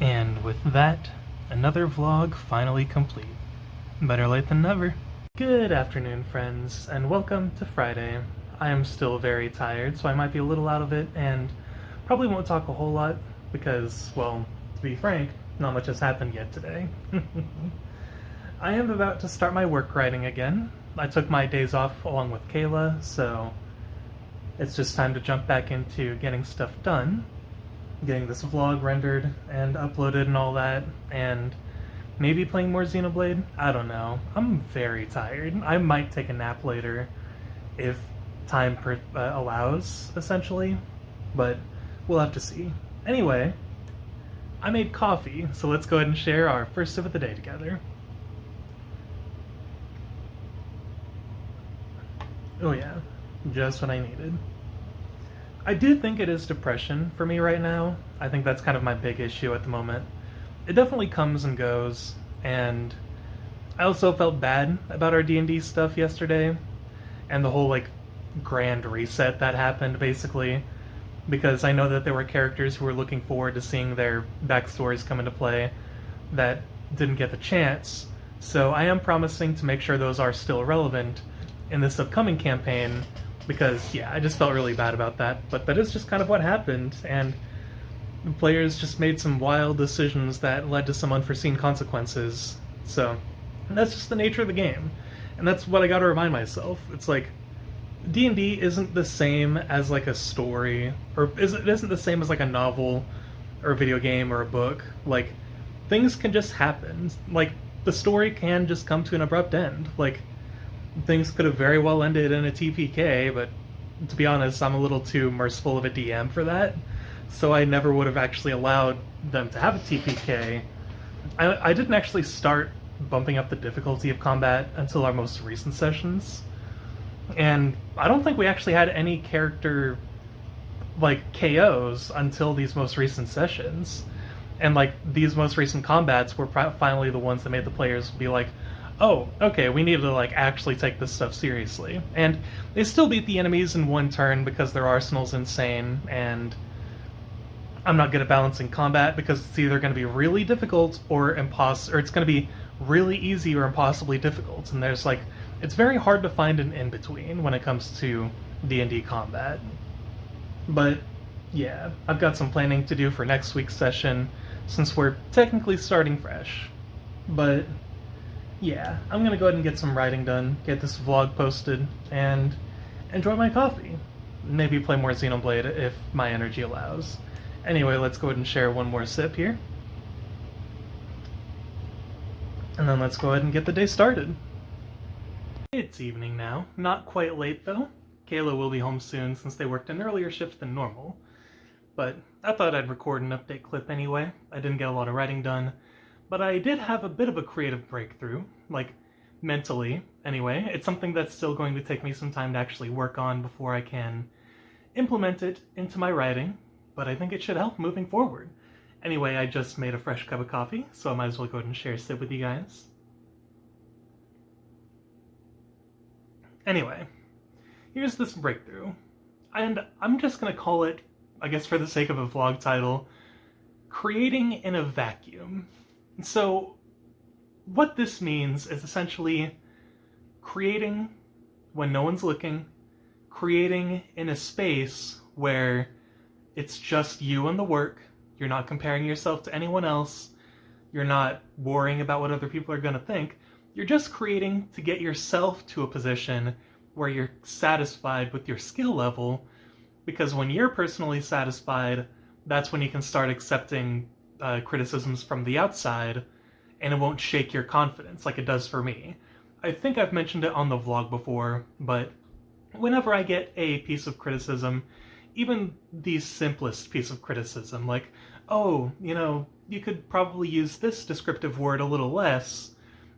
And with that, another vlog finally complete. Better late than never. Good afternoon, friends, and welcome to Friday. I am still very tired, so I might be a little out of it, and probably won't talk a whole lot, because, well, to be frank, not much has happened yet today. I am about to start my work writing again. I took my days off along with Kayla, so it's just time to jump back into getting stuff done. Getting this vlog rendered and uploaded and all that, and maybe playing more Xenoblade? I don't know. I'm very tired. I might take a nap later if time allows, essentially, but we'll have to see. Anyway, I made coffee, so let's go ahead and share our first sip of the day together. Oh yeah, just what I needed. I do think it is depression for me right now. I think that's kind of my big issue at the moment. It definitely comes and goes, and I also felt bad about our D&D stuff yesterday, and the whole, like, grand reset that happened, basically, because I know that there were characters who were looking forward to seeing their backstories come into play that didn't get the chance, so I am promising to make sure those are still relevant in this upcoming campaign, because, yeah, I just felt really bad about that, but that is just kind of what happened, and the players just made some wild decisions that led to some unforeseen consequences, so that's just the nature of the game, and that's what I gotta remind myself. It's like, D&D isn't the same as, like, a story, or it isn't the same as, like, a novel, or a video game, or a book. Like, things can just happen. Like, the story can just come to an abrupt end. Like, things could have very well ended in a TPK, but to be honest, I'm a little too merciful of a DM for that, so I never would have actually allowed them to have a TPK. I didn't actually start bumping up the difficulty of combat until our most recent sessions, and I don't think we actually had any character, like, KOs until these most recent sessions, and, like, these most recent combats were finally the ones that made the players be like, oh, okay, we need to, like, actually take this stuff seriously. And they still beat the enemies in one turn because their arsenal's insane, and I'm not good at balancing combat because it's either going to be really difficult or it's going to be really easy or impossibly difficult. And there's, like, it's very hard to find an in-between when it comes to D&D combat. But, yeah, I've got some planning to do for next week's session, since we're technically starting fresh. But yeah, I'm gonna go ahead and get some writing done, get this vlog posted, and enjoy my coffee. Maybe play more Xenoblade if my energy allows. Anyway, let's go ahead and share one more sip here. And then let's go ahead and get the day started. It's evening now. Not quite late, though. Kayla will be home soon since they worked an earlier shift than normal. But I thought I'd record an update clip anyway. I didn't get a lot of writing done, but I did have a bit of a creative breakthrough, like, mentally, anyway. It's something that's still going to take me some time to actually work on before I can implement it into my writing, but I think it should help moving forward. Anyway, I just made a fresh cup of coffee, so I might as well go ahead and share a sip with you guys. Anyway, here's this breakthrough, and I'm just gonna call it, I guess for the sake of a vlog title, Creating in a Vacuum. So, what this means is essentially creating when no one's looking, creating in a space where it's just you and the work, you're not comparing yourself to anyone else, you're not worrying about what other people are going to think, you're just creating to get yourself to a position where you're satisfied with your skill level, because when you're personally satisfied, that's when you can start accepting criticisms from the outside, and it won't shake your confidence like it does for me. I think I've mentioned it on the vlog before, but whenever I get a piece of criticism, even the simplest piece of criticism, like, oh, you know, you could probably use this descriptive word a little less,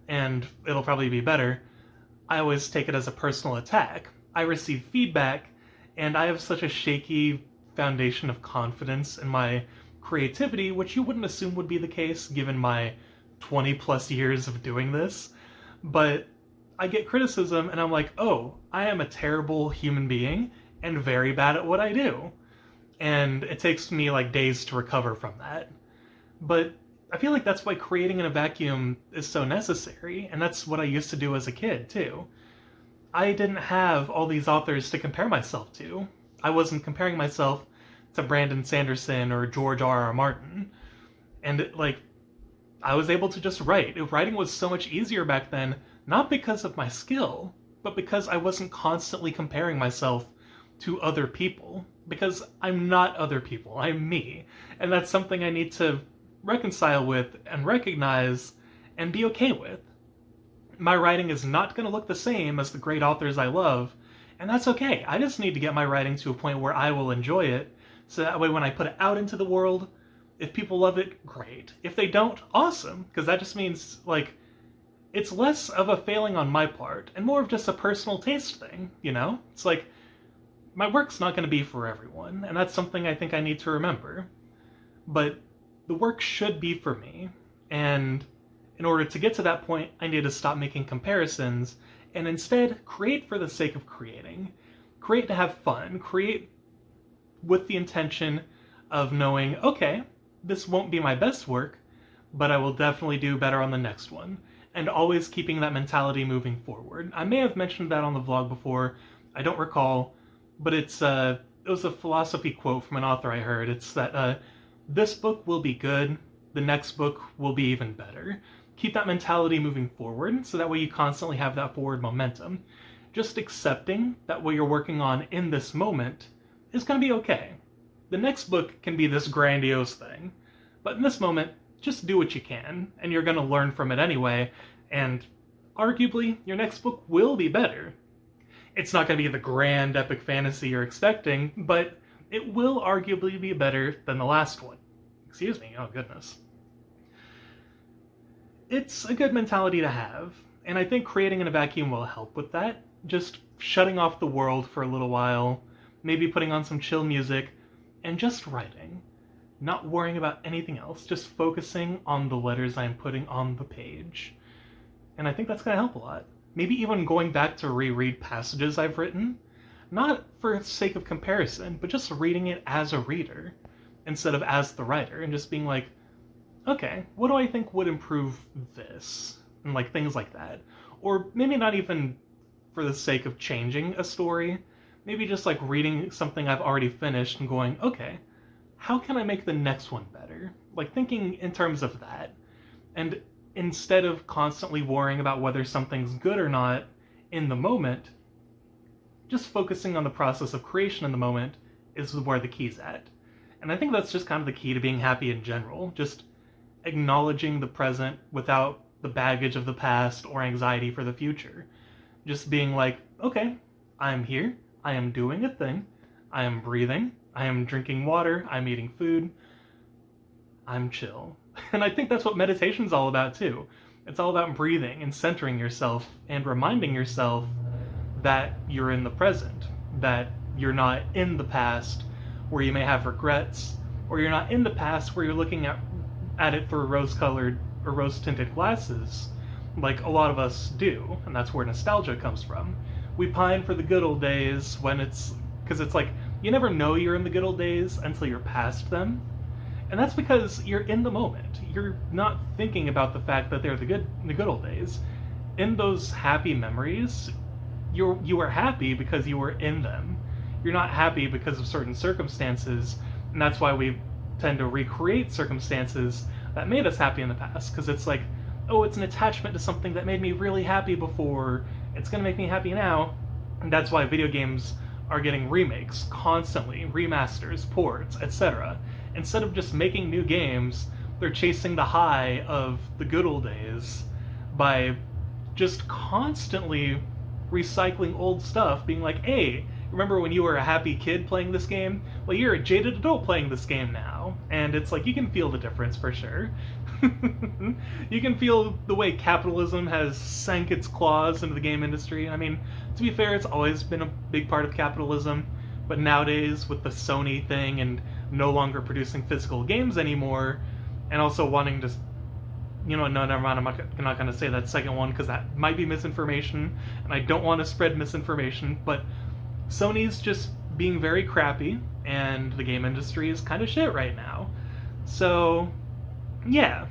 and it'll probably be better, I always take it as a personal attack. I receive feedback, and I have such a shaky foundation of confidence in my creativity, which you wouldn't assume would be the case given my 20 plus years of doing this, but I get criticism and I'm like, oh, I am a terrible human being and very bad at what I do. And it takes me like days to recover from that. But I feel like that's why creating in a vacuum is so necessary, and that's what I used to do as a kid, too. I didn't have all these authors to compare myself to. I wasn't comparing myself to Brandon Sanderson or George R. R. Martin. And, I was able to just write. Writing was so much easier back then, not because of my skill, but because I wasn't constantly comparing myself to other people. Because I'm not other people, I'm me. And that's something I need to reconcile with and recognize and be okay with. My writing is not going to look the same as the great authors I love, and that's okay. I just need to get my writing to a point where I will enjoy it, so that way when I put it out into the world, if people love it, great. If they don't, awesome, because that just means, it's less of a failing on my part, and more of just a personal taste thing, you know? It's like, my work's not going to be for everyone, and that's something I think I need to remember. But the work should be for me, and in order to get to that point, I need to stop making comparisons and instead create for the sake of creating. Create to have fun. Create with the intention of knowing, okay, this won't be my best work, but I will definitely do better on the next one. And always keeping that mentality moving forward. I may have mentioned that on the vlog before, I don't recall, but it was a philosophy quote from an author I heard. It's that this book will be good, the next book will be even better. Keep that mentality moving forward, so that way you constantly have that forward momentum. Just accepting that what you're working on in this moment is going to be okay. The next book can be this grandiose thing, but in this moment, just do what you can, and you're going to learn from it anyway, and arguably, your next book will be better. It's not going to be the grand epic fantasy you're expecting, but it will arguably be better than the last one. Excuse me, oh goodness. It's a good mentality to have, and I think creating in a vacuum will help with that. Just shutting off the world for a little while, maybe putting on some chill music, and just writing. Not worrying about anything else, just focusing on the letters I'm putting on the page. And I think that's going to help a lot. Maybe even going back to reread passages I've written, not for the sake of comparison, but just reading it as a reader, instead of as the writer, and just being like, okay, what do I think would improve this? And things like that. Or maybe not even for the sake of changing a story, maybe just reading something I've already finished and going, okay, how can I make the next one better? Thinking in terms of that. And instead of constantly worrying about whether something's good or not in the moment, just focusing on the process of creation in the moment is where the key's at. And I think that's just kind of the key to being happy in general. Just acknowledging the present without the baggage of the past or anxiety for the future. Just being like, okay, I'm here, I am doing a thing, I am breathing, I am drinking water, I'm eating food, I'm chill. And I think that's what meditation's all about too. It's all about breathing and centering yourself and reminding yourself that you're in the present, that you're not in the past where you may have regrets, or you're not in the past where you're looking at it through rose-colored or rose-tinted glasses, like a lot of us do, and that's where nostalgia comes from. We pine for the good old days because it's you never know you're in the good old days until you're past them, and that's because you're in the moment. You're not thinking about the fact that they're the good old days. In those happy memories, you are happy because you were in them. You're not happy because of certain circumstances, and that's why we tend to recreate circumstances that made us happy in the past, because it's oh, it's an attachment to something that made me really happy before, it's gonna make me happy now. And that's why video games are getting remakes constantly, remasters, ports, etc. Instead of just making new games, they're chasing the high of the good old days by just constantly recycling old stuff, being like, hey, remember when you were a happy kid playing this game? Well, you're a jaded adult playing this game now. And it's you can feel the difference for sure. You can feel the way capitalism has sank its claws into the game industry. I mean, to be fair, it's always been a big part of capitalism, but nowadays with the Sony thing and no longer producing physical games anymore, and also wanting to, no, never mind, I'm not going to say that second one because that might be misinformation, and I don't want to spread misinformation, but Sony's just being very crappy, and the game industry is kind of shit right now. So Yeah.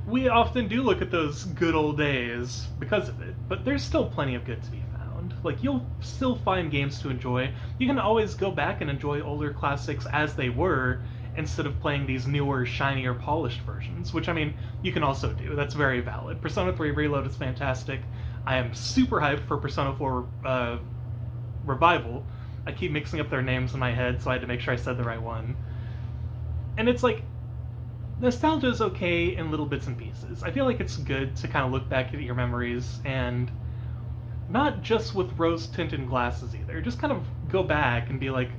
We often do look at those good old days because of it, but there's still plenty of good to be found. Like, you'll still find games to enjoy. You can always go back and enjoy older classics as they were instead of playing these newer, shinier, polished versions, which, I mean, you can also do. That's very valid. Persona 3 Reload is fantastic. I am super hyped for Persona 4 Revival. I keep mixing up their names in my head, so I had to make sure I said the right one. And it's like, nostalgia is okay in little bits and pieces. I feel like it's good to kind of look back at your memories and not just with rose-tinted glasses either. Just kind of go back and be like,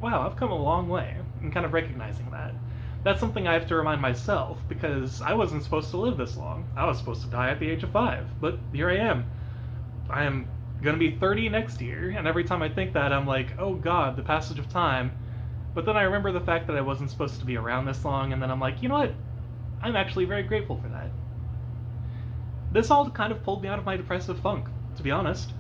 wow, I've come a long way, and kind of recognizing that. That's something I have to remind myself, because I wasn't supposed to live this long. I was supposed to die at the age of 5, but here I am. I am gonna be 30 next year, and every time I think that, I'm like, oh god, the passage of time. But then I remember the fact that I wasn't supposed to be around this long, and then I'm like, you know what? I'm actually very grateful for that. This all kind of pulled me out of my depressive funk, to be honest,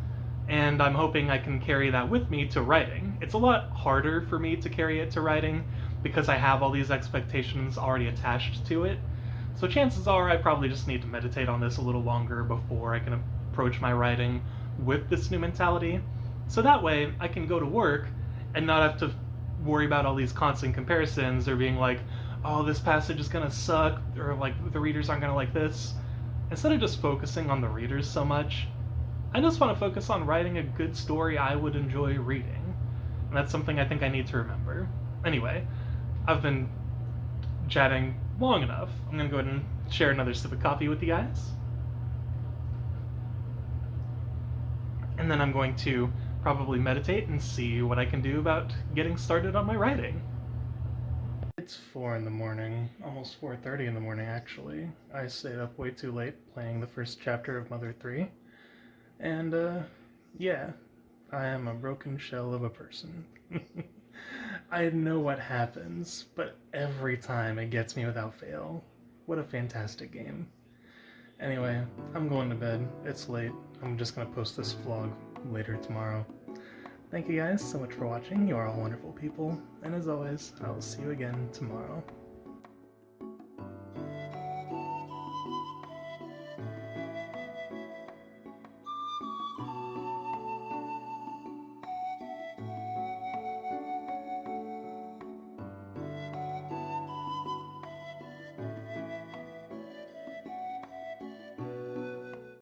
and I'm hoping I can carry that with me to writing. It's a lot harder for me to carry it to writing because I have all these expectations already attached to it, so chances are I probably just need to meditate on this a little longer before I can approach my writing with this new mentality, so that way I can go to work and not have to worry about all these constant comparisons or being like, oh, this passage is gonna suck, or like the readers aren't gonna like this. Instead of just focusing on the readers so much, I just want to focus on writing a good story I would enjoy reading. And that's something I think I need to remember. Anyway, I've been chatting long enough. I'm gonna go ahead and share another sip of coffee with you guys. And then I'm going to probably meditate and see what I can do about getting started on my writing. It's 4 in the morning, almost 4:30 in the morning actually. I stayed up way too late playing the first chapter of Mother 3. And yeah, I am a broken shell of a person. I know what happens, but every time it gets me without fail. What a fantastic game. Anyway, I'm going to bed. It's late. I'm just gonna post this vlog later tomorrow. Thank you guys so much for watching. You are all wonderful people, and as always, I will see you again tomorrow.